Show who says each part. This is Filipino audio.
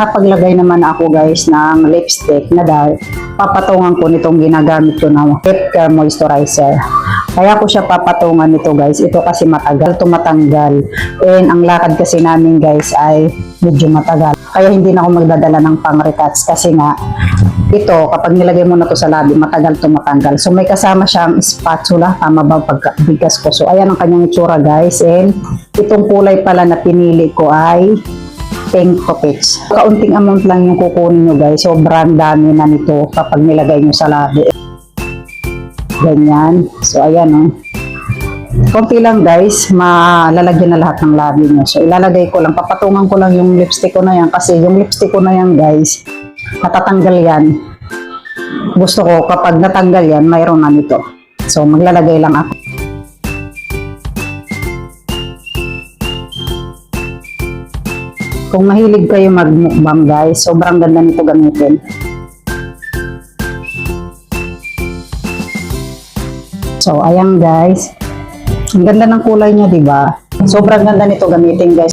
Speaker 1: nakapaglagay naman ako guys ng lipstick na dahil papatungan ko nitong ginagamit ko na Lip Care Moisturizer. Kaya ko siya papatungan nito guys. Ito kasi matagal tumatanggal. And ang lakad kasi namin guys ay medyo matagal. Kaya hindi na ako magdadala ng pang-retouch kasi nga ito kapag nilagay mo na to sa labi matagal tumatanggal. So may kasama siyang spatula. Tama ba pagbigas ko? So ayan ang kanyang itsura guys. And itong kulay pala na pinili ko ay pink to peach. Kaunting amount lang yung kukunin nyo guys. Sobrang dami na nito kapag nilagay nyo sa labi. Ganyan. So ayan o. Konti lang guys, malalagyan na lahat ng labi nyo. So ilalagay ko lang, papatungan ko lang yung lipstick ko na yan. Kasi yung lipstick ko na yan guys, natatanggal yan. Gusto ko kapag natanggal yan, mayroon na nito. So maglalagay lang ako. Kung mahilig kayo magmukbang guys, sobrang ganda nito gamitin. So ayan guys, ang ganda ng kulay niya, 'di ba? Sobrang ganda nito gamitin guys.